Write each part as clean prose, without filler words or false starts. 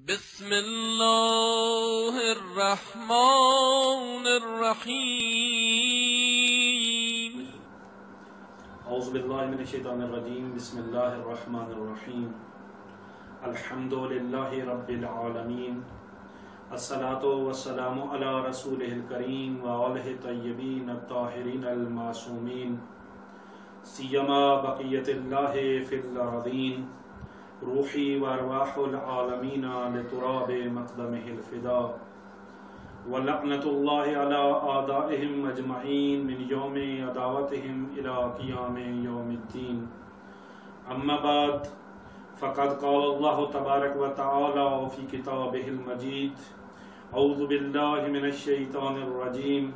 بسم الله الرحمن الرحيم. اعوذ باللہ من الشیطان الرجیم. بسم اللہ الرحمن الرحیم. الحمد للہ رب العالمین. الصلاة والسلام علی رسولہ الکریم وآلہ طیبین الطاہرین المعصومین سیما بقیت اللہ فی الارضین روحی وارواح العالمین لتراب مقدمہ الفدا ولعنت اللہ علی اعدائہم اجمعین من یوم عداوتہم الی قیام یوم الدین. اما بعد فقد قال اللہ تبارک و تعالی فی کتابہ المجید اعوذ باللہ من الشیطان الرجیم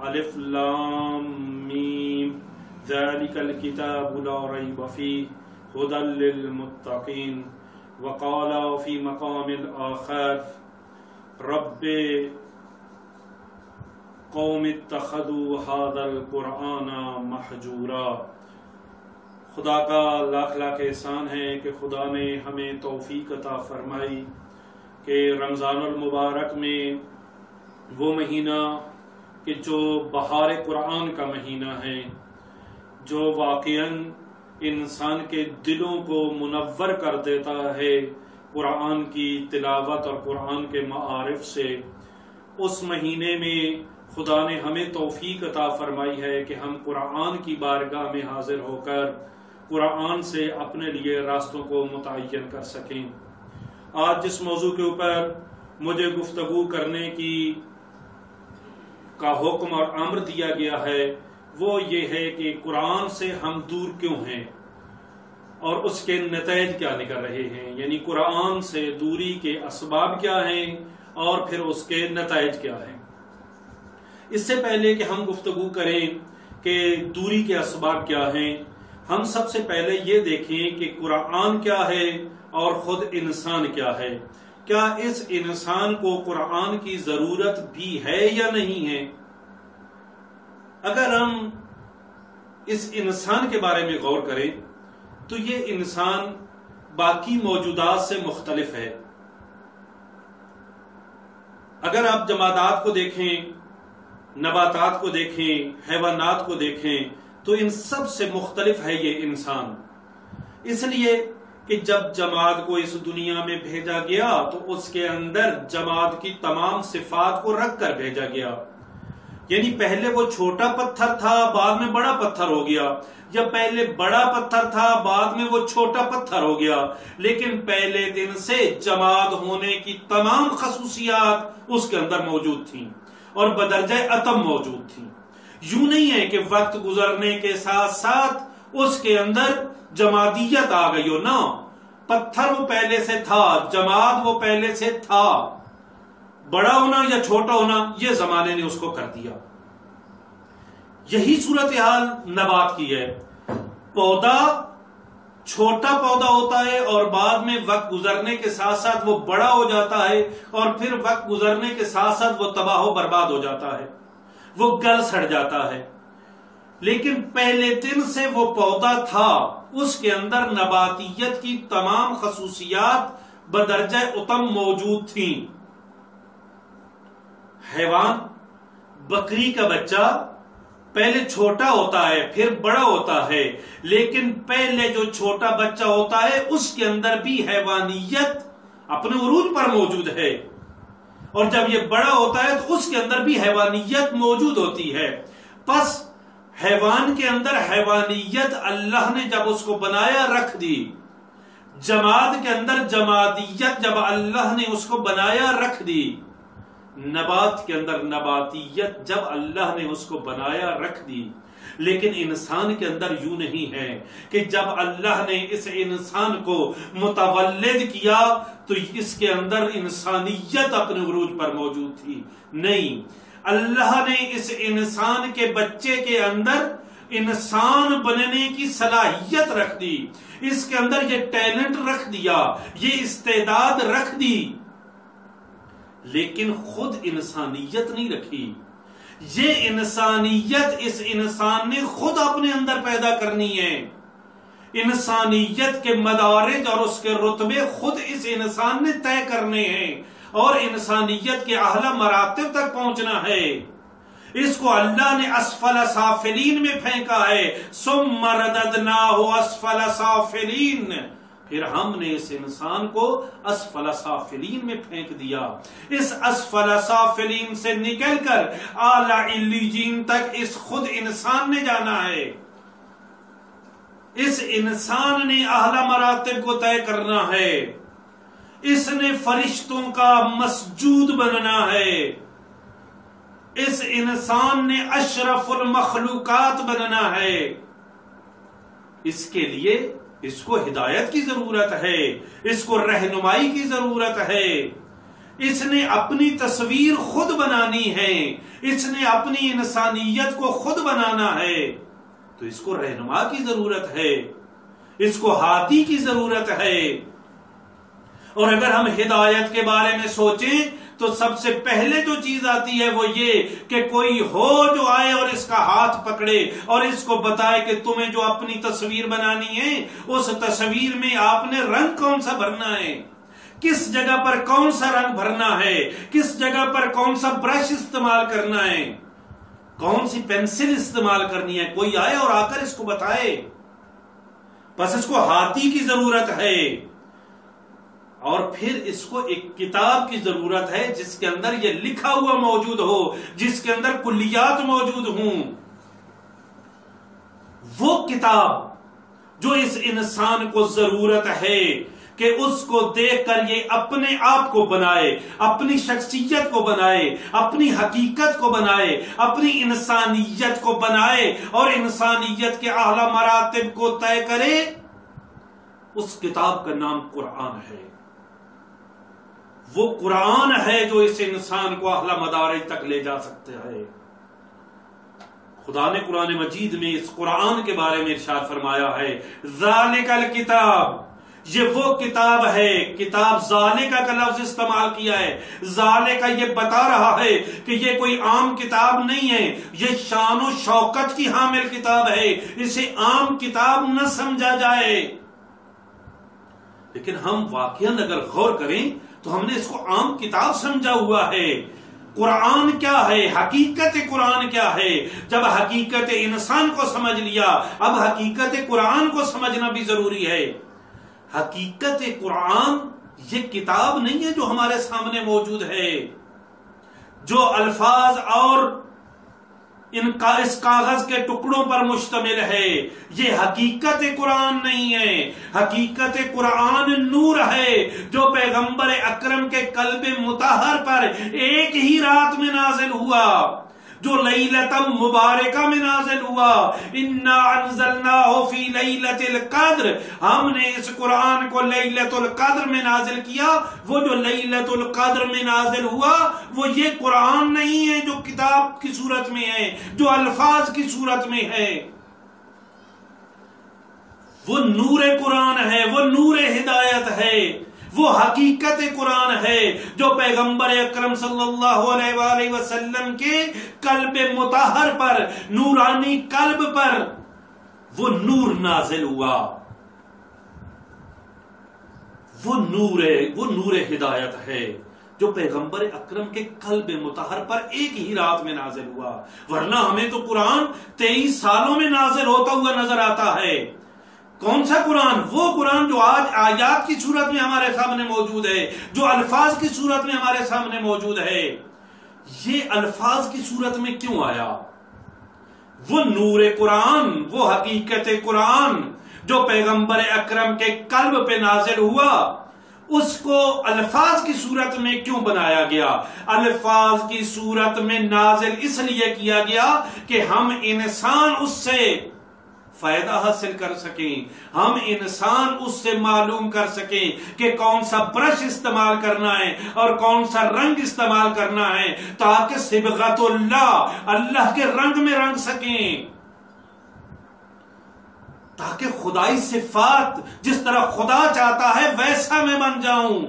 الف لام میم ذالک الکتاب لا ریب فیہ هدى للمتقين. وقال في مقام الآخر رب قوم اتخذوا هذا القرآن محجورا. خدا کا لاکھ لاکھ احسان ہے کہ خدا نے ہمیں توفیق عطا فرمائی کہ رمضان المبارک میں وہ مہینہ کہ جو بہار قرآن کا مہینہ ہے، جو واقعاً انسان کے دلوں کو منور کر دیتا ہے قرآن کی تلاوت اور قرآن کے معارف سے، اس مہینے میں خدا نے ہمیں توفیق عطا فرمائی ہے کہ ہم قرآن کی بارگاہ میں حاضر ہو کر قرآن سے اپنے لیے راستوں کو متعین کر سکیں. آج جس موضوع کے اوپر مجھے گفتگو کرنے کا حکم اور امر دیا گیا ہے وہ یہ ہے کہ قرآن سے ہم دور کیوں ہیں اور اس کے نتائج کیا نکل رہے ہیں، یعنی قرآن سے دوری کے اسباب کیا ہیں اور پھر اس کے نتائج کیا ہیں. اس سے پہلے کہ ہم گفتگو کریں کہ دوری کے اسباب کیا ہیں، ہم سب سے پہلے یہ دیکھیں کہ قرآن کیا ہے اور خود انسان کیا ہے. کیا اس انسان کو قرآن کی ضرورت بھی ہے یا نہیں ہے؟ اگر ہم اس انسان کے بارے میں غور کریں تو یہ انسان باقی موجودات سے مختلف ہے. اگر آپ جمادات کو دیکھیں، نباتات کو دیکھیں، حیوانات کو دیکھیں تو ان سب سے مختلف ہے یہ انسان. اس لیے کہ جب جماد کو اس دنیا میں بھیجا گیا تو اس کے اندر جماد کی تمام صفات کو رکھ کر بھیجا گیا. یعنی پہلے وہ چھوٹا پتھر تھا بعد میں بڑا پتھر ہو گیا، یا پہلے بڑا پتھر تھا بعد میں وہ چھوٹا پتھر ہو گیا، لیکن پہلے دن سے جماد ہونے کی تمام خصوصیات اس کے اندر موجود تھیں اور بدرجہ اتم موجود تھیں. یوں نہیں ہے کہ وقت گزرنے کے ساتھ ساتھ اس کے اندر جمادیت آ گئی ہو، نہ، پتھر وہ پہلے سے تھا، جماد وہ پہلے سے تھا. بڑا ہونا یا چھوٹا ہونا یہ زمانے نے اس کو کر دیا. یہی صورتحال نبات کی ہے. پودا چھوٹا پودا ہوتا ہے اور بعد میں وقت گزرنے کے ساتھ ساتھ وہ بڑا ہو جاتا ہے اور پھر وقت گزرنے کے ساتھ ساتھ وہ تباہ و برباد ہو جاتا ہے، وہ گل سڑ جاتا ہے. لیکن پہلے دن سے وہ پودا تھا، اس کے اندر نباتیت کی تمام خصوصیات بدرجہ اتم موجود تھیں. حیوان، بکری کا بچہ پہلے چھوٹا ہوتا ہے پھر بڑا ہوتا ہے، لیکن پہلے جو چھوٹا بچہ ہوتا ہے اس کے اندر بھی حیوانیت اپنے عروج پر موجود ہے، اور جب یہ بڑا ہوتا ہے تو اس کے اندر بھی حیوانیت موجود ہوتی ہے. پس حیوان کے اندر حیوانیت اللہ نے جب اس کو بنایا رکھ دی. جماد کے اندر جمادیت جب اللہ نے اس کو بنایا رکھ دی. نبات کے اندر نباتیت جب اللہ نے اس کو بنایا رکھ دی. لیکن انسان کے اندر یوں نہیں ہے کہ جب اللہ نے اس انسان کو متولد کیا تو اس کے اندر انسانیت اپنے عروج پر موجود تھی. نہیں، اللہ نے اس انسان کے بچے کے اندر انسان بننے کی صلاحیت رکھ دی، اس کے اندر یہ ٹیلنٹ رکھ دیا، یہ استعداد رکھ دی، لیکن خود انسانیت نہیں رکھی. یہ انسانیت اس انسان نے خود اپنے اندر پیدا کرنی ہے. انسانیت کے مدارج اور اس کے رتبے خود اس انسان نے طے کرنے ہیں اور انسانیت کے اعلیٰ مراتب تک پہنچنا ہے۔ اس کو اللہ نے اسفل سافلین میں پھینکا ہے، ثم رددناہ اسفل سافلین، پھر ہم نے اس انسان کو اسفل سافلین میں پھینک دیا۔ اس اسفل سافلین سے نکل کر اعلیٰ علیین تک اس خود انسان نے جانا ہے۔ اس انسان نے اعلیٰ مراتب کو طے کرنا ہے، اس نے فرشتوں کا مسجود بننا ہے، اس انسان نے اشرف المخلوقات بننا ہے۔ اس کے لیے اس کو ہدایت کی ضرورت ہے، اس کو رہنمائی کی ضرورت ہے، اس نے اپنی تصویر خود بنانی ہے، اس نے اپنی انسانیت کو خود بنانا ہے، تو اس کو رہنما کی ضرورت ہے، اس کو ہادی کی ضرورت ہے۔ اور اگر ہم ہدایت کے بارے میں سوچیں تو سب سے پہلے جو چیز آتی ہے وہ یہ کہ کوئی ہو جو آئے اور اس کا ہاتھ پکڑے اور اس کو بتائے کہ تمہیں جو اپنی تصویر بنانی ہے اس تصویر میں آپ نے رنگ کون سا بھرنا ہے، کس جگہ پر کون سا رنگ بھرنا ہے، کس جگہ پر کون سا برش استعمال کرنا ہے، کون سی پینسل استعمال کرنی ہے، کوئی آئے اور آ کر اس کو بتائے۔ بس اس کو ہاتھی کی ضرورت ہے، اور پھر اس کو ایک کتاب کی ضرورت ہے جس کے اندر یہ لکھا ہوا موجود ہو، جس کے اندر کلیات موجود ہوں۔ وہ کتاب جو اس انسان کو ضرورت ہے کہ اس کو دیکھ کر یہ اپنے آپ کو بنائے، اپنی شخصیت کو بنائے، اپنی حقیقت کو بنائے، اپنی انسانیت کو بنائے اور انسانیت کے اعلیٰ مراتب کو طے کرے۔ اس کتاب کا نام قرآن ہے۔ وہ قرآن ہے جو اس انسان کو اعلیٰ مدارج تک لے جا سکتا ہے۔ خدا نے قرآن مجید میں اس قرآن کے بارے میں ارشاد فرمایا ہے، ذالک الکتاب، یہ وہ کتاب ہے، کتاب ذالکہ کا لفظ استعمال کیا ہے۔ ذالکہ یہ بتا رہا ہے کہ یہ کوئی عام کتاب نہیں ہے، یہ شان و شوکت کی حامل کتاب ہے، اسے عام کتاب نہ سمجھا جائے۔ لیکن ہم واقعاً اگر غور کریں تو ہم نے اس کو عام کتاب سمجھا ہوا ہے۔ قرآن کیا ہے، حقیقت قرآن کیا ہے؟ جب حقیقت انسان کو سمجھ لیا، اب حقیقت قرآن کو سمجھنا بھی ضروری ہے۔ حقیقت قرآن یہ کتاب نہیں ہے جو ہمارے سامنے موجود ہے، جو الفاظ اور اس کاغذ کے ٹکڑوں پر مشتمل ہے، یہ حقیقت قرآن نہیں ہے۔ حقیقت قرآن نور ہے جو پیغمبر اکرم کے قلب مطہر پر ایک ہی رات میں نازل ہوا، جو لیلۃ مبارکہ میں نازل ہوا۔ انا انزلناہ فی لیلۃ القدر، ہم نے اس قرآن کو لیلۃ القدر میں نازل کیا۔ وہ جو لیلۃ القدر میں نازل ہوا وہ یہ قرآن نہیں ہے جو کتاب کی صورت میں ہے، جو الفاظ کی صورت میں ہے۔ وہ نور قرآن ہے، وہ نور ہدایت ہے، وہ حقیقت قرآن ہے جو پیغمبر اکرم صلی اللہ علیہ وآلہ وسلم کے قلب مطہر پر، نورانی قلب پر وہ نور نازل ہوا۔ وہ نور ہدایت ہے جو پیغمبر اکرم کے قلب مطہر پر ایک ہی رات میں نازل ہوا، ورنہ ہمیں تو قرآن 23 سالوں میں نازل ہوتا ہوا نظر آتا ہے۔ کون سا قرآن؟ وہ قرآن جو آج آیات کی صورت میں ہمارے سامنے موجود ہے، جو الفاظ کی صورت میں ہمارے سامنے موجود ہے۔ یہ الفاظ کی صورت میں کیوں آیا؟ وہ نور قرآن، وہ حقیقت قرآن جو پیغمبر اکرم کے قلب پہ نازل ہوا، اس کو الفاظ کی صورت میں کیوں بنایا گیا؟ الفاظ کی صورت میں نازل اس لیے کیا گیا کہ ہم انسان اس سے فائدہ حاصل کر سکیں، ہم انسان اس سے معلوم کر سکیں کہ کون سا برش استعمال کرنا ہے اور کون سا رنگ استعمال کرنا ہے، تاکہ صبغت اللہ کے رنگ میں رنگ سکیں، تاکہ خدائی صفات جس طرح خدا چاہتا ہے ویسا میں بن جاؤں،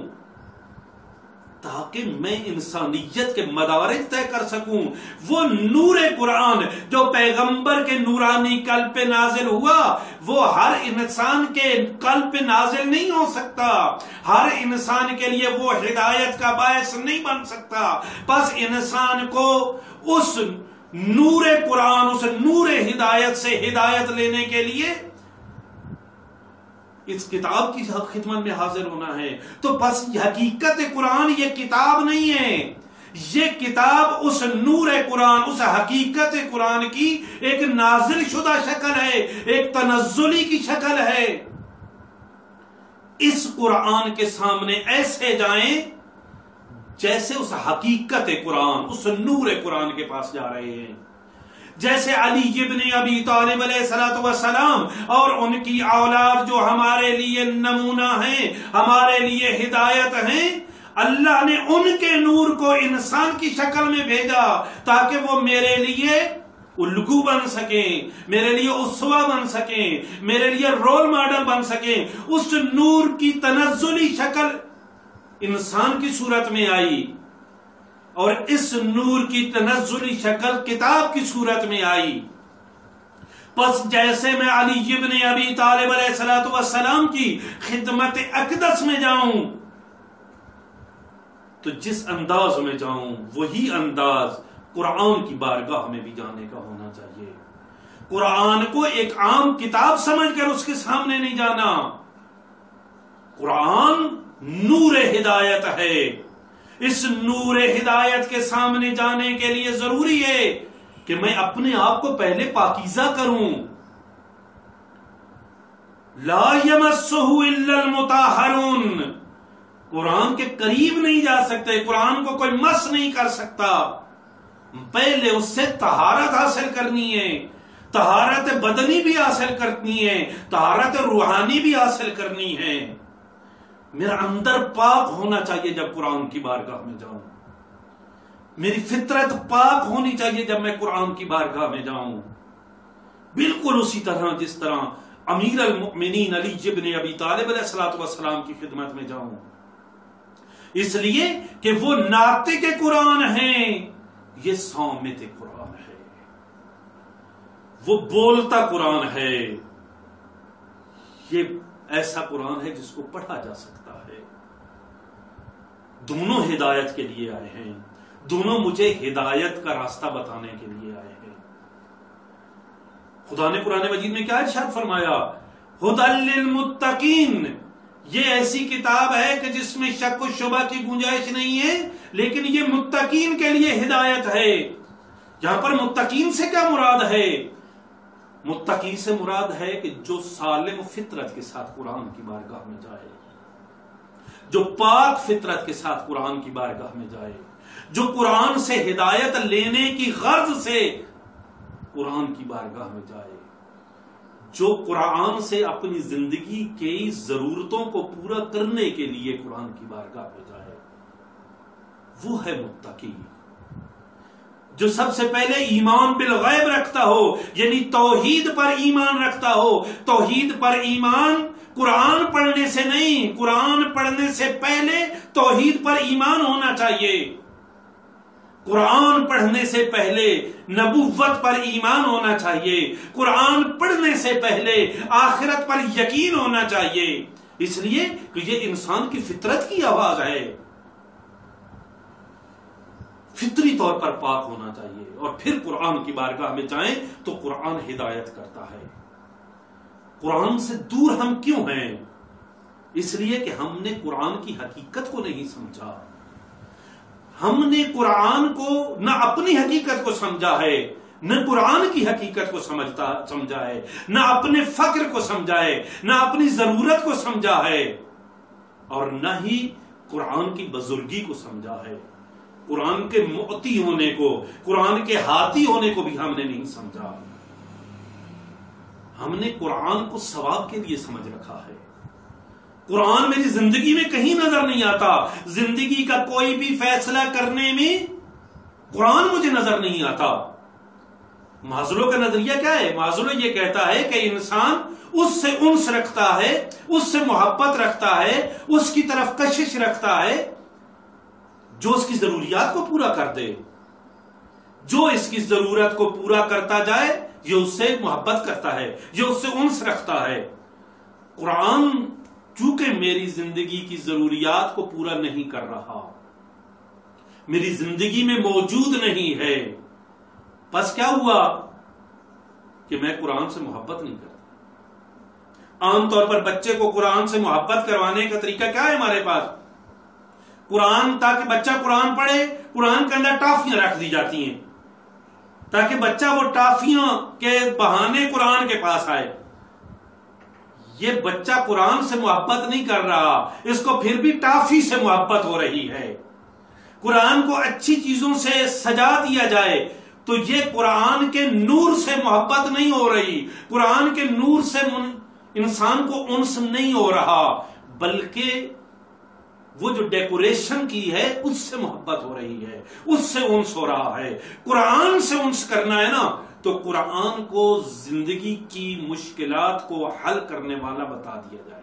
تاکہ میں انسانیت کے مدارج طے کر سکوں. وہ نور قرآن جو پیغمبر کے نورانی قلب پہ نازل ہوا وہ ہر انسان کے قلب پہ نازل نہیں ہو سکتا. ہر انسان کے لیے وہ ہدایت کا باعث نہیں بن سکتا. بس انسان کو اس نور قرآن، اس نور ہدایت سے ہدایت لینے کے لیے اس کتاب کی خدمت میں حاضر ہونا ہے. تو بس حقیقت قرآن یہ کتاب نہیں ہے، یہ کتاب اس نور قرآن، اس حقیقت قرآن کی ایک نازل شدہ شکل ہے، ایک تنزلی کی شکل ہے. اس قرآن کے سامنے ایسے جائیں جیسے اس حقیقت قرآن، اس نور قرآن کے پاس جا رہے ہیں. جیسے علی ابن ابی طالب علیہ السلام اور ان کی اولاد جو ہمارے لیے نمونہ ہیں، ہمارے لیے ہدایت ہیں، اللہ نے ان کے نور کو انسان کی شکل میں بھیجا تاکہ وہ میرے لیے الگو بن سکیں، میرے لیے اسوہ بن سکیں، میرے لیے رول ماڈل بن سکیں. اس نور کی تنزلی شکل انسان کی صورت میں آئی اور اس نور کی تنزلی شکل کتاب کی صورت میں آئی. پس جیسے میں علی ابن ابی طالب علیہ السلام کی خدمت اقدس میں جاؤں تو جس انداز میں جاؤں وہی انداز قرآن کی بارگاہ میں بھی جانے کا ہونا چاہیے. قرآن کو ایک عام کتاب سمجھ کر اس کے سامنے نہیں جانا. قرآن نور ہدایت ہے. اس نور ہدایت کے سامنے جانے کے لیے ضروری ہے کہ میں اپنے آپ کو پہلے پاکیزہ کروں. لا یمسہ الا المطہرون. قرآن کے قریب نہیں جا سکتے، قرآن کو کوئی مس نہیں کر سکتا. پہلے اس سے طہارت حاصل کرنی ہے، طہارت بدنی بھی حاصل کرنی ہے، طہارت روحانی بھی حاصل کرنی ہے. میرا اندر پاک ہونا چاہیے جب قرآن کی بارگاہ میں جاؤں. میری فطرت پاک ہونی چاہیے جب میں قرآن کی بارگاہ میں جاؤں. بالکل اسی طرح جس طرح امیر المؤمنین علی ابن ابی طالب علیہ السلام کی خدمت میں جاؤں. اس لیے کہ وہ ناطق قرآن ہیں، یہ صامت قرآن ہے، وہ بولتا قرآن ہے. یہ ایسا قرآن ہے جس کو پڑھا جا سکتا ہے. دونوں ہدایت کے لیے آئے ہیں، دونوں مجھے ہدایت کا راستہ بتانے کے لیے آئے ہیں. خدا نے قرآن مجید میں کیا ارشاد فرمایا؟ ھدی للمتقین. یہ ایسی کتاب ہے کہ جس میں شک و شبہ کی گنجائش نہیں ہے، لیکن یہ متقین کے لیے ہدایت ہے. یہاں پر متقین سے کیا مراد ہے؟ متقی سے مراد ہے کہ جو سالم فطرت کے ساتھ قرآن کی بارگاہ میں جائے، جو پاک فطرت کے ساتھ قرآن کی بارگاہ میں جائے، جو قرآن سے ہدایت لینے کی غرض سے قرآن کی بارگاہ میں جائے، جو قرآن سے اپنی زندگی کی ضرورتوں کو پورا کرنے کے لیے قرآن کی بارگاہ میں جائے، وہ ہے متقی. جو سب سے پہلے ایمان بالغیب رکھتا ہو، یعنی توحید پر ایمان رکھتا ہو. توحید پر ایمان قرآن پڑھنے سے نہیں، قرآن پڑھنے سے پہلے توحید پر ایمان ہونا چاہیے. قرآن پڑھنے سے پہلے نبوت پر ایمان ہونا چاہیے. قرآن پڑھنے سے پہلے آخرت پر یقین ہونا چاہیے. اس لیے کہ یہ انسان کی فطرت کی آواز ہے. فطری طور پر پاک ہونا چاہیے. اور پھر قرآن کی بارگاہ میں جائیں تو قرآن ہدایت کرتا ہے. قرآن سے دور ہم کیوں ہیں؟ اس لیے کہ ہم نے قرآن کی حقیقت کو نہیں سمجھا. ہم نے قرآن کو نہ اپنی حقیقت کو سمجھا ہے، نہ قرآن کی حقیقت کو سمجھا ہے، نہ اپنے فقر کو سمجھا ہے، نہ اپنی ضرورت کو سمجھا ہے، اور نہ ہی قرآن کی بزرگی کو سمجھا ہے. قرآن کے معطی ہونے کو، قرآن کے ہاتھی ہونے کو بھی ہم نے نہیں سمجھا. ہم نے قرآن کو ثواب کے لیے سمجھ رکھا ہے. قرآن میری زندگی میں کہیں نظر نہیں آتا. زندگی کا کوئی بھی فیصلہ کرنے میں قرآن مجھے نظر نہیں آتا. معزولو کا نظریہ کیا ہے؟ معزولو یہ کہتا ہے کہ انسان اس سے انس رکھتا ہے، اس سے محبت رکھتا ہے، اس کی طرف کشش رکھتا ہے جو اس کی ضروریات کو پورا کر دے، جو اس کی ضرورت کو پورا کرتا جائے یہ اس سے محبت کرتا ہے، یہ اس سے انس رکھتا ہے۔ قرآن چونکہ میری زندگی کی ضروریات کو پورا نہیں کر رہا، میری زندگی میں موجود نہیں ہے، بس کیا ہوا کہ میں قرآن سے محبت نہیں کرتا۔ عام طور پر بچے کو قرآن سے محبت کروانے کا طریقہ کیا ہے ہمارے پاس؟ قرآن، تاکہ بچہ قرآن پڑھے، قرآن کے اندر ٹافیاں رکھ دی جاتی ہیں تاکہ بچہ وہ ٹافیاں کے بہانے قرآن کے پاس آئے۔ یہ بچہ قرآن سے محبت نہیں کر رہا، اس کو پھر بھی ٹافی سے محبت ہو رہی ہے۔ قرآن کو اچھی چیزوں سے سجا دیا جائے تو یہ قرآن کے نور سے محبت نہیں ہو رہی، قرآن کے نور سے انسان کو انس نہیں ہو رہا، بلکہ وہ جو ڈیکوریشن کی ہے اس سے محبت ہو رہی ہے، اس سے انس ہو رہا ہے۔ قرآن سے انس کرنا ہے نا تو قرآن کو زندگی کی مشکلات کو حل کرنے والا بتا دیا جائے،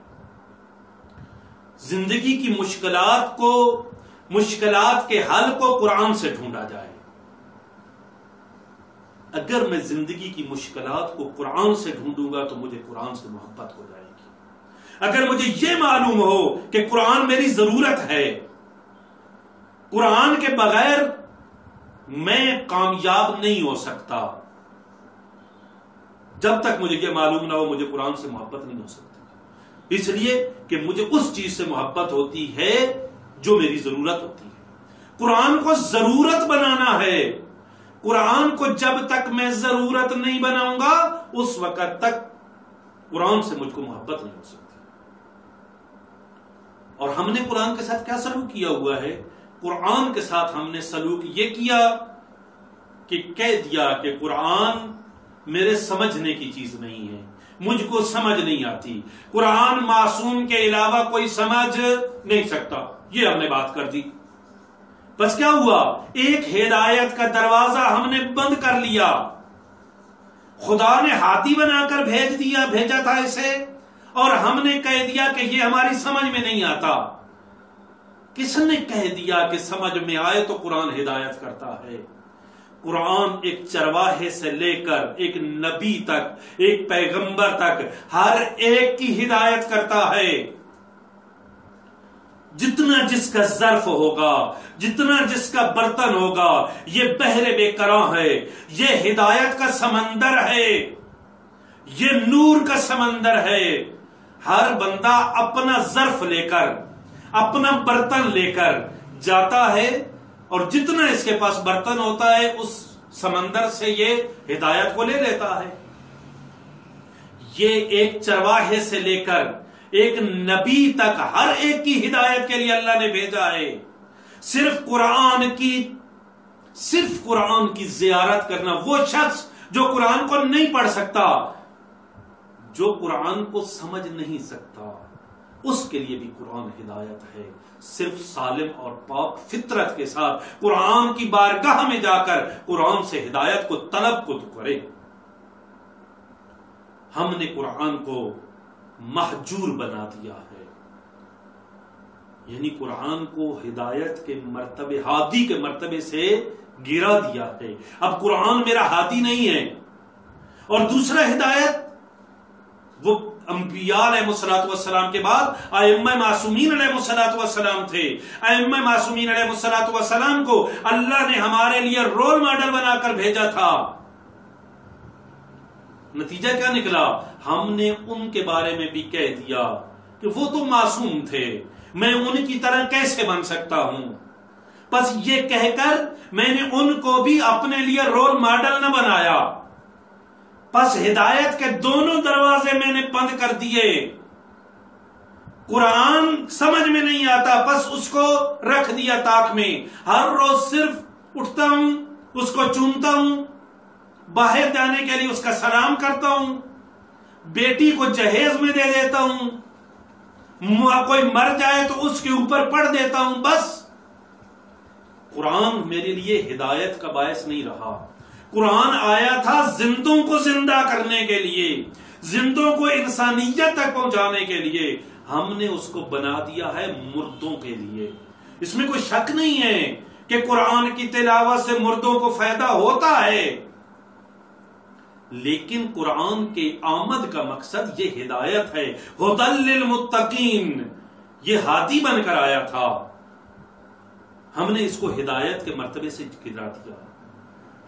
زندگی کی مشکلات کے حل کو قرآن سے ڈھونڈا جائے۔ اگر میں زندگی کی مشکلات کو قرآن سے ڈھونڈوں گا تو مجھے قرآن سے محبت ہو جائے گی۔ اگر مجھے یہ معلوم ہو کہ قرآن میری ضرورت ہے، قرآن کے بغیر میں کامیاب نہیں ہو سکتا، جب تک مجھے یہ معلوم نہ ہو مجھے قرآن سے محبت نہیں ہو سکتی، اس لیے کہ مجھے اس چیز سے محبت ہوتی ہے جو میری ضرورت ہوتی ہے۔ قرآن کو ضرورت بنانا ہے، قرآن کو جب تک میں ضرورت نہیں بناؤں گا اس وقت تک قرآن سے مجھ کو محبت نہیں ہو سکتی۔ اور ہم نے قرآن کے ساتھ کیا سلوک کیا ہوا ہے؟ قرآن کے ساتھ ہم نے سلوک یہ کیا کہ کہہ دیا کہ قرآن میرے سمجھنے کی چیز نہیں ہے، مجھ کو سمجھ نہیں آتی، قرآن معصوم کے علاوہ کوئی سمجھ نہیں سکتا، یہ ہم نے بات کر دی۔ بس کیا ہوا؟ ایک ہدایت کا دروازہ ہم نے بند کر لیا، خدا نے ہاتھی بنا کر بھیجا تھا اسے، اور ہم نے کہہ دیا کہ یہ ہماری سمجھ میں نہیں آتا۔ کس نے کہہ دیا کہ سمجھ میں آئے تو قرآن ہدایت کرتا ہے؟ قرآن ایک چرواہے سے لے کر ایک نبی تک، ایک پیغمبر تک ہر ایک کی ہدایت کرتا ہے۔ جتنا جس کا ظرف ہوگا، جتنا جس کا برتن ہوگا، یہ بحر بے کراں ہے، یہ ہدایت کا سمندر ہے، یہ نور کا سمندر ہے۔ ہر بندہ اپنا ظرف لے کر، اپنا برتن لے کر جاتا ہے، اور جتنا اس کے پاس برتن ہوتا ہے اس سمندر سے یہ ہدایت کو لے لیتا ہے۔ یہ ایک چرواہے سے لے کر ایک نبی تک ہر ایک کی ہدایت کے لیے اللہ نے بھیجا ہے۔ صرف قرآن کی زیارت کرنا، وہ شخص جو قرآن کو نہیں پڑھ سکتا، جو قرآن کو سمجھ نہیں سکتا، اس کے لیے بھی قرآن ہدایت ہے۔ صرف سالم اور پاک فطرت کے ساتھ قرآن کی بارگاہ میں جا کر قرآن سے ہدایت کو طلب کو کرے۔ ہم نے قرآن کو محجور بنا دیا ہے، یعنی قرآن کو ہدایت کے مرتبے، ہادی کے مرتبے سے گرا دیا ہے۔ اب قرآن میرا ہادی نہیں ہے۔ اور دوسرا ہدایت، وہ انبیاء علیہ الصلوۃ والسلام کے بعد ائمہ معصومین علیہ الصلوۃ والسلام تھے۔ ائمہ معصومین علیہ الصلوۃ والسلام کو اللہ نے ہمارے لیے رول ماڈل بنا کر بھیجا تھا۔ نتیجہ کیا نکلا؟ ہم نے ان کے بارے میں بھی کہہ دیا کہ وہ تو معصوم تھے، میں ان کی طرح کیسے بن سکتا ہوں؟ بس یہ کہہ کر میں نے ان کو بھی اپنے لیے رول ماڈل نہ بنایا، بس ہدایت کے دونوں دروازے میں نے بند کر دیے۔ قرآن سمجھ میں نہیں آتا، بس اس کو رکھ دیا طاق میں، ہر روز صرف اٹھتا ہوں، اس کو چومتا ہوں، باہر جانے کے لیے اس کا سلام کرتا ہوں، بیٹی کو جہیز میں دے دیتا ہوں، کوئی مر جائے تو اس کے اوپر پڑھ دیتا ہوں۔ بس قرآن میرے لیے ہدایت کا باعث نہیں رہا۔ قرآن آیا تھا زندوں کو زندہ کرنے کے لیے، زندوں کو انسانیت تک پہنچانے کے لیے۔ ہم نے اس کو بنا دیا ہے مردوں کے لیے، اس میں کوئی شک نہیں ہے کہ قرآن کی تلاوت سے مردوں کو فائدہ ہوتا ہے، لیکن قرآن کے آمد کا مقصد یہ ہدایت ہے، ھدی للمتقین، یہ ہادی بن کر آیا تھا، ہم نے اس کو ہدایت کے مرتبے سے گرا دیا،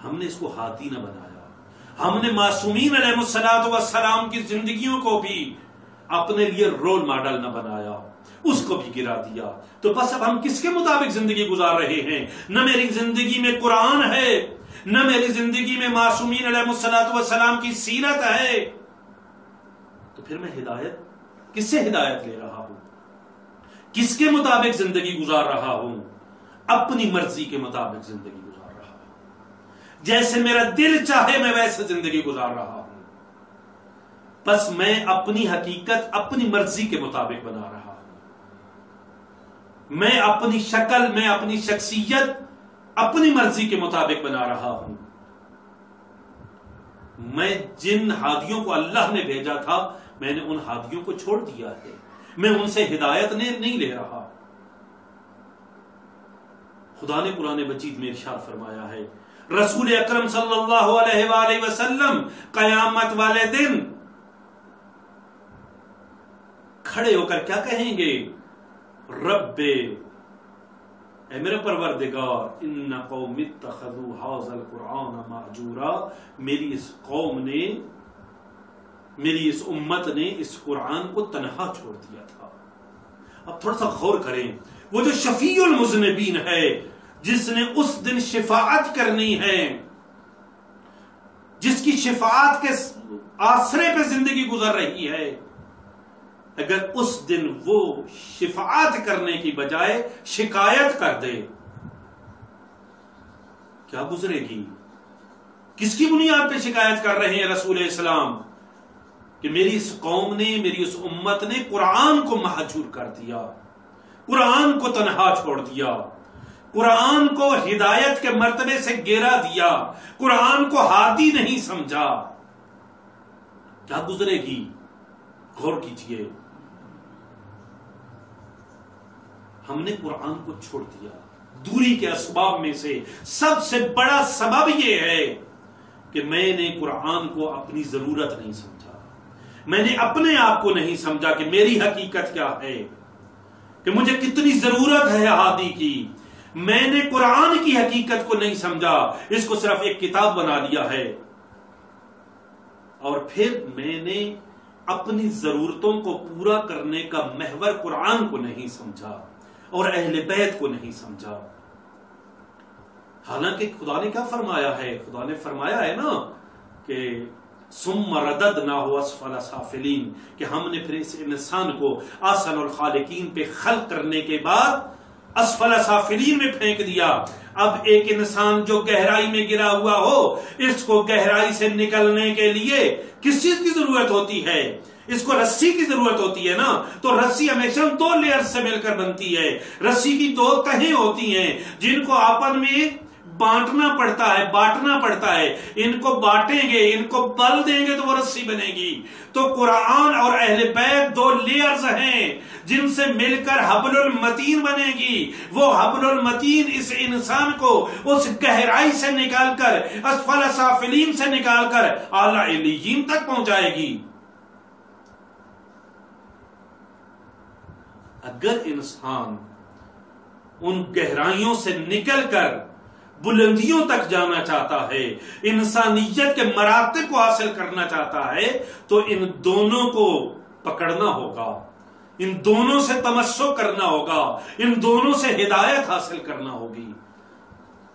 ہم نے اس کو ہادی نہ بنایا، ہم نے معصومین علیہ السلام کی زندگیوں کو بھی اپنے لیے رول ماڈل نہ بنایا، اس کو بھی گرا دیا۔ تو بس اب ہم کس کے مطابق زندگی گزار رہے ہیں؟ نہ میری زندگی میں قرآن ہے، نہ میری زندگی میں معصومین علیہ السلام کی سیرت ہے، تو پھر میں ہدایت کس سے ہدایت لے رہا ہوں؟ کس کے مطابق زندگی گزار رہا ہوں؟ اپنی مرضی کے مطابق زندگی گزار رہا ہوں، جیسے میرا دل چاہے میں ویسے زندگی گزار رہا ہوں۔ بس میں اپنی حقیقت اپنی مرضی کے مطابق بنا رہا ہوں، میں اپنی شکل، میں اپنی شخصیت اپنی مرضی کے مطابق بنا رہا ہوں۔ میں جن ہادیوں کو اللہ نے بھیجا تھا میں نے ان ہادیوں کو چھوڑ دیا ہے، میں ان سے ہدایت نہیں لے رہا۔ خدا نے قرآن مجید میں ارشاد فرمایا ہے، رسول اکرم صلی اللہ علیہ وآلہ وسلم قیامت والے دن کھڑے ہو کر کیا کہیں گے؟ رب اے میرا پروردگار، ان قوم اتخذوا ھذا القرآن مہجورا، میری اس قوم نے، میری اس امت نے اس قرآن کو تنہا چھوڑ دیا تھا۔ اب تھوڑا سا غور کریں، وہ جو شفیع المذنبین ہے، جس نے اس دن شفاعت کرنی ہے، جس کی شفاعت کے آسرے پہ زندگی گزر رہی ہے، اگر اس دن وہ شفاعت کرنے کی بجائے شکایت کر دے، کیا گزرے گی؟ کس کی بنیاد پہ شکایت کر رہے ہیں رسول اسلام؟ کہ میری اس قوم نے، میری اس امت نے قرآن کو مہجور کر دیا، قرآن کو تنہا چھوڑ دیا، قرآن کو ہدایت کے مرتبے سے گرا دیا، قرآن کو ہادی نہیں سمجھا، کیا گزرے گی؟ غور کیجئے۔ ہم نے قرآن کو چھوڑ دیا۔ دوری کے اسباب میں سے سب سے بڑا سبب یہ ہے کہ میں نے قرآن کو اپنی ضرورت نہیں سمجھا، میں نے اپنے آپ کو نہیں سمجھا کہ میری حقیقت کیا ہے، کہ مجھے کتنی ضرورت ہے ہادی کی۔ میں نے قرآن کی حقیقت کو نہیں سمجھا، اس کو صرف ایک کتاب بنا لیا ہے، اور پھر میں نے اپنی ضرورتوں کو پورا کرنے کا محور قرآن کو نہیں سمجھا اور اہل بیت کو نہیں سمجھا۔ حالانکہ خدا نے کیا فرمایا ہے؟ خدا نے فرمایا ہے نا کہ ثم رددناہ اسفل سافلین، کہ ہم نے پھر اس انسان کو احسن الخالقین پہ خلق کرنے کے بعد اسفل سافلین میں پھینک دیا۔ اب ایک انسان جو گہرائی میں گرا ہوا ہو، اس کو گہرائی سے نکلنے کے لیے کس چیز کی ضرورت ہوتی ہے؟ اس کو رسی کی ضرورت ہوتی ہے نا۔ تو رسی ہمیشہ دو لیئر سے مل کر بنتی ہے، رسی کی دو تہیں ہوتی ہیں جن کو آپس میں بانٹنا پڑتا ہے، بانٹنا پڑتا ہے۔ ان کو بانٹیں گے، ان کو بل دیں گے تو وہ رسی بنے گی۔ تو قرآن اور اہل بیت دو لیئرز ہیں جن سے مل کر حبل المتین بنے گی۔ وہ حبل المتین اس انسان کو اس گہرائی سے نکال کر، اسفل سافلین سے نکال کر اعلیٰ علیین تک پہنچائے گی۔ اگر انسان ان گہرائیوں سے نکل کر بلندیوں تک جانا چاہتا ہے، انسانیت کے مراتب کو حاصل کرنا چاہتا ہے، تو ان دونوں کو پکڑنا ہوگا، ان دونوں سے تمسک کرنا ہوگا، ان دونوں سے ہدایت حاصل کرنا ہوگی۔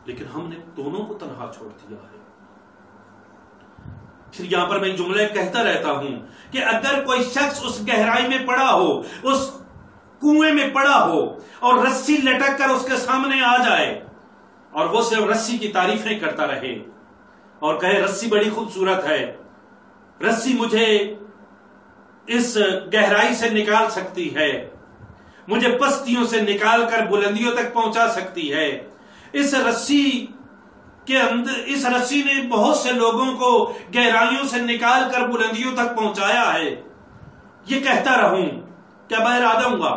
لیکن ہم نے دونوں کو تنہا چھوڑ دیا ہے۔ پھر یہاں پر میں جملہ کہتا رہتا ہوں کہ اگر کوئی شخص اس گہرائی میں پڑا ہو، اس کنویں میں پڑا ہو، اور رسی لٹک کر اس کے سامنے آ جائے اور وہ صرف رسی کی تعریفیں کرتا رہے اور کہے رسی بڑی خوبصورت ہے، رسی مجھے اس گہرائی سے نکال سکتی ہے، مجھے پستیوں سے نکال کر بلندیوں تک پہنچا سکتی ہے، اس رسی کے اندر، اس رسی نے بہت سے لوگوں کو گہرائیوں سے نکال کر بلندیوں تک پہنچایا ہے، یہ کہتا رہوں، کیا باہر آ جاؤں گا؟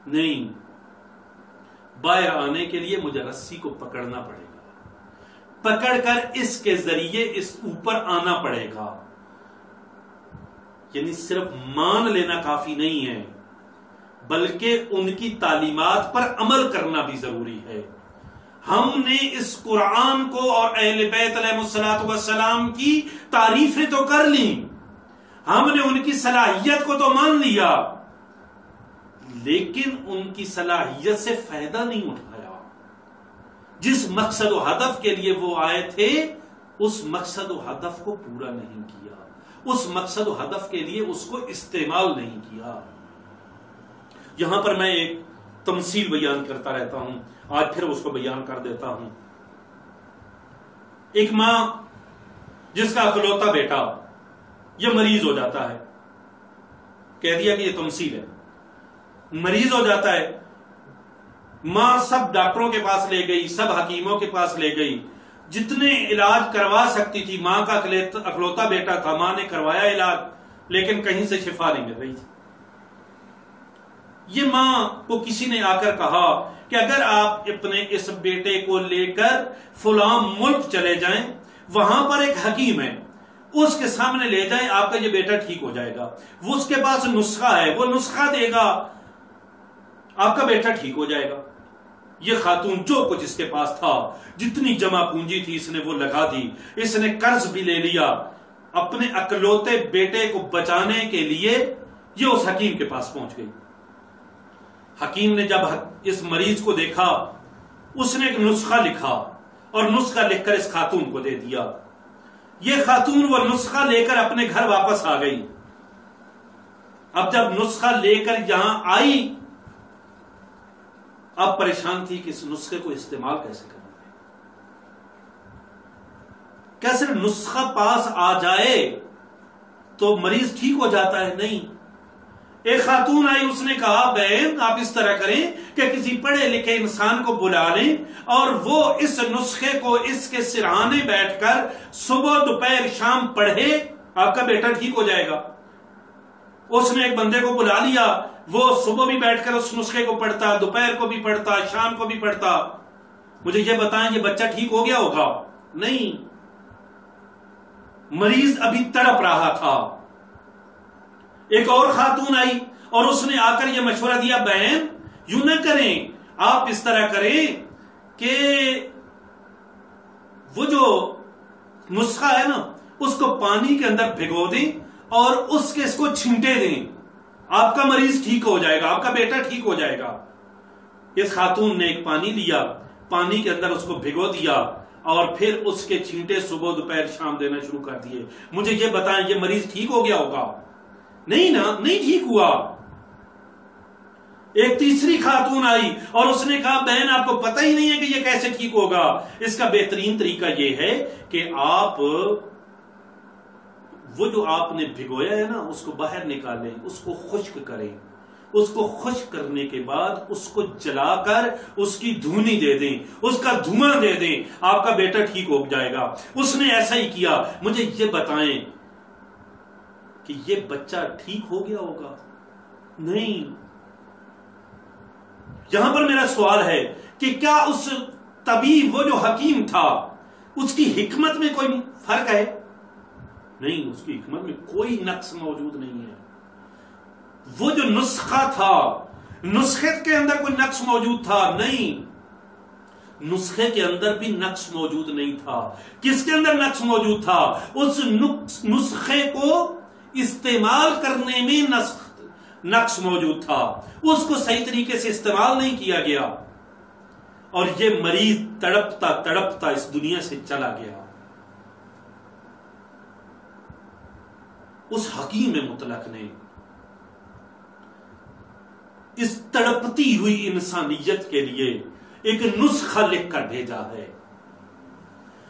نہیں۔ باہر آنے کے لیے مجھے رسی کو پکڑنا پڑے گا، پکڑ کر اس کے ذریعے اس اوپر آنا پڑے گا۔ یعنی صرف مان لینا کافی نہیں ہے، بلکہ ان کی تعلیمات پر عمل کرنا بھی ضروری ہے۔ ہم نے اس قرآن کو اور اہل بیت علیہ الصلوۃ والسلام کی تعریفیں تو کر لیں، ہم نے ان کی صلاحیت کو تو مان لیا، لیکن ان کی صلاحیت سے فائدہ نہیں اٹھایا۔ جس مقصد و ہدف کے لیے وہ آئے تھے اس مقصد و ہدف کو پورا نہیں کیا، اس مقصد و ہدف کے لیے اس کو استعمال نہیں کیا۔ یہاں پر میں ایک تمثیل بیان کرتا رہتا ہوں، آج پھر اس کو بیان کر دیتا ہوں۔ ایک ماں جس کا اکلوتا بیٹا یہ مریض ہو جاتا ہے، کہہ دیا کہ یہ تمثیل ہے، مریض ہو جاتا ہے، ماں سب ڈاکٹروں کے پاس لے گئی، سب حکیموں کے پاس لے گئی، جتنے علاج کروا سکتی تھی، ماں کا اکلوتا بیٹا تھا، ماں نے کروایا علاج، لیکن کہیں سے شفا نہیں مل رہی تھی۔ یہ ماں کو کسی نے آ کر کہا کہ اگر آپ اپنے اس بیٹے کو لے کر فلاں ملک چلے جائیں، وہاں پر ایک حکیم ہے، اس کے سامنے لے جائیں، آپ کا یہ بیٹا ٹھیک ہو جائے گا، وہ اس کے پاس نسخہ ہے، وہ نسخہ دے گا، آپ کا بیٹا ٹھیک ہو جائے گا۔ یہ خاتون جو کچھ اس کے پاس تھا، جتنی جمع پونجی تھی، اس نے وہ لگا دی، اس نے قرض بھی لے لیا، اپنے اکلوتے بیٹے کو بچانے کے لیے یہ اس حکیم کے پاس پہنچ گئی۔ حکیم نے جب اس مریض کو دیکھا، اس نے ایک نسخہ لکھا اور نسخہ لکھ کر اس خاتون کو دے دیا۔ یہ خاتون وہ نسخہ لے کر اپنے گھر واپس آ گئی۔ اب جب نسخہ لے کر یہاں آئی، اب پریشان تھی کہ اس نسخے کو استعمال کیسے کرنا ہے، کیا صرف نسخہ پاس آ جائے تو مریض ٹھیک ہو جاتا ہے؟ نہیں۔ ایک خاتون آئی، اس نے کہا بہن آپ اس طرح کریں کہ کسی پڑھے لکھے انسان کو بلا لیں اور وہ اس نسخے کو اس کے سرہانے بیٹھ کر صبح دوپہر شام پڑھے، آپ کا بیٹا ٹھیک ہو جائے گا۔ اس نے ایک بندے کو بلا لیا، وہ صبح بھی بیٹھ کر اس نسخے کو پڑھتا، دوپہر کو بھی پڑھتا، شام کو بھی پڑھتا۔ مجھے یہ بتائیں یہ بچہ ٹھیک ہو گیا ہوگا؟ نہیں، مریض ابھی تڑپ رہا تھا۔ ایک اور خاتون آئی اور اس نے آ کر یہ مشورہ دیا، بہن یوں نہ کریں، آپ اس طرح کریں کہ وہ جو نسخہ ہے نا اس کو پانی کے اندر بھگو دیں اور اس کو چھینٹے دیں، آپ کا مریض ٹھیک ہو جائے گا، آپ کا بیٹا ٹھیک ہو جائے گا۔ اس خاتون نے ایک پانی لیا، پانی کے اندر اس کو بھگو دیا اور پھر اس کے چھینٹے صبح دوپہر شام دینا شروع کر دیے۔ مجھے یہ بتائیں یہ مریض ٹھیک ہو گیا ہوگا؟ نہیں نا، نہیں ٹھیک ہوا۔ ایک تیسری خاتون آئی اور اس نے کہا بہن آپ کو پتہ ہی نہیں ہے کہ یہ کیسے ٹھیک ہوگا۔ اس کا بہترین طریقہ یہ ہے کہ آپ وہ جو آپ نے بھگویا ہے نا اس کو باہر نکالیں، اس کو خشک کریں، اس کو خشک کرنے کے بعد اس کو جلا کر اس کی دھونی دے دیں، اس کا دھواں دے دیں، آپ کا بیٹا ٹھیک ہو جائے گا۔ اس نے ایسا ہی کیا۔ مجھے یہ بتائیں کہ یہ بچہ ٹھیک ہو گیا ہوگا؟ نہیں۔ یہاں پر میرا سوال ہے کہ کیا اس طبیب وہ جو حکیم تھا اس کی حکمت میں کوئی فرق ہے؟ نہیں، اس کی حکمت میں کوئی نقص موجود نہیں ہے۔ وہ جو نسخہ تھا، نسخے کے اندر کوئی نقص موجود تھا؟ نہیں، نسخے کے اندر بھی نقص موجود نہیں تھا۔ کس کے اندر نقص موجود تھا؟ اس نسخے کو استعمال کرنے میں نقص موجود تھا، اس کو صحیح طریقے سے استعمال نہیں کیا گیا اور یہ مریض تڑپتا تڑپتا اس دنیا سے چلا گیا۔ اس حکیم مطلق نے اس تڑپتی ہوئی انسانیت کے لیے ایک نسخہ لکھ کر بھیجا ہے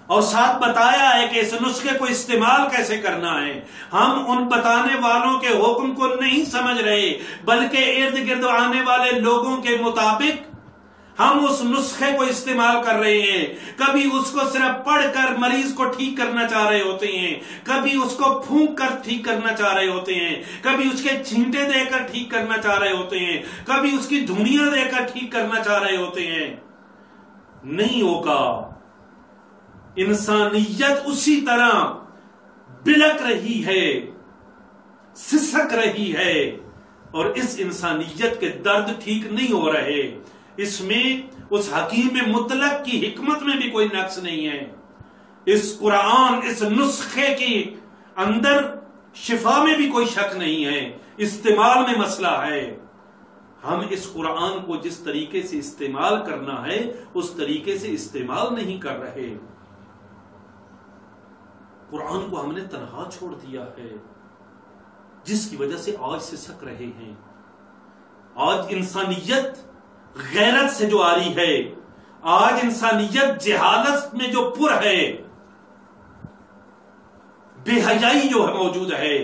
اور ساتھ بتایا ہے کہ اس نسخے کو استعمال کیسے کرنا ہے۔ ہم ان بتانے والوں کے حکم کو نہیں سمجھ رہے، بلکہ ارد گرد آنے والے لوگوں کے مطابق ہم اس نسخے کو استعمال کر رہے ہیں. کبھی اس کو صرف پڑھ کر مریض کو ٹھیک کرنا چاہ رہے ہوتے ہیں, کبھی اس کو پھونک کر ٹھیک کرنا چاہ رہے ہوتے ہیں, کبھی اس کے چھینٹے دے کر ٹھیک کرنا چاہ رہے ہوتے ہیں, کبھی اس کی دھونیاں دے کر ٹھیک کرنا چاہ رہے ہوتے ہیں. نہیں ہوگا. انسانیت اسی طرح بلک رہی ہے, سسک رہی ہے, اور اس انسانیت کے درد ٹھیک نہیں ہو رہے. اس میں اس حکیم مطلق کی حکمت میں بھی کوئی نقص نہیں ہے. اس قرآن, اس نسخے کی اندر شفا میں بھی کوئی شک نہیں ہے, استعمال میں مسئلہ ہے. ہم اس قرآن کو جس طریقے سے استعمال کرنا ہے اس طریقے سے استعمال نہیں کر رہے. قرآن کو ہم نے تنہا چھوڑ دیا ہے, جس کی وجہ سے آج سے سک رہے ہیں. آج انسانیت غیرت سے جو آ رہی ہے, آج انسانیت جہالت میں جو پر ہے, بے حیائی جو موجود ہے,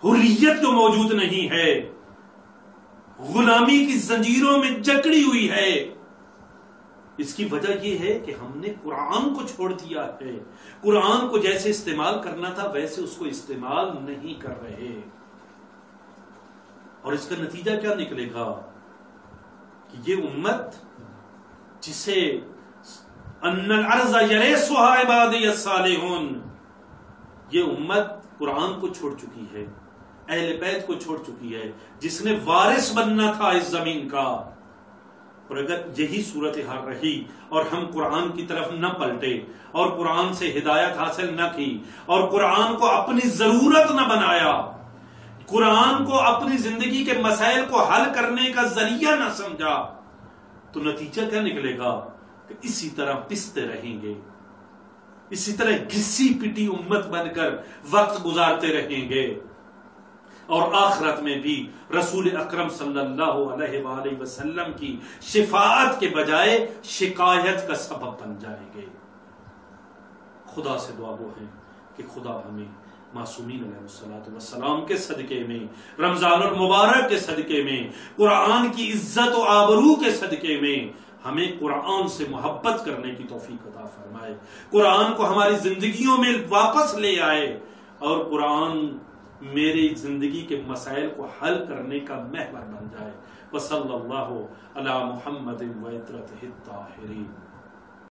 حریت جو موجود نہیں ہے, غلامی کی زنجیروں میں جکڑی ہوئی ہے, اس کی وجہ یہ ہے کہ ہم نے قرآن کو چھوڑ دیا ہے. قرآن کو جیسے استعمال کرنا تھا ویسے اس کو استعمال نہیں کر رہے. اور اس کا نتیجہ کیا نکلے گا کہ یہ امت جسے ان الارض یرثها عبادی الصالحون, یہ امت قرآن کو چھوڑ چکی ہے, اہل بیت کو چھوڑ چکی ہے, جس نے وارث بننا تھا اس زمین کا. اور اگر یہی صورتحال رہی اور ہم قرآن کی طرف نہ پلٹے اور قرآن سے ہدایت حاصل نہ کی اور قرآن کو اپنی ضرورت نہ بنایا, قرآن کو اپنی زندگی کے مسائل کو حل کرنے کا ذریعہ نہ سمجھا, تو نتیجہ کیا نکلے گا کہ اسی طرح پستے رہیں گے, اسی طرح گھسی پٹی امت بن کر وقت گزارتے رہیں گے, اور آخرت میں بھی رسول اکرم صلی اللہ علیہ وآلہ وسلم کی شفاعت کے بجائے شکایت کا سبب بن جائیں گے. خدا سے دعا وہ ہے کہ خدا ہمیں معصومین علیہ السلام کے صدقے میں, رمضان المبارک کے صدقے میں, قرآن کی عزت و آبرو کے صدقے میں ہمیں قرآن سے محبت کرنے کی توفیق عطا فرمائے, قرآن کو ہماری زندگیوں میں واپس لے آئے, اور قرآن میری زندگی کے مسائل کو حل کرنے کا محور بن جائے. وصلی اللہ علی محمد و عطرتہ الطاہرین.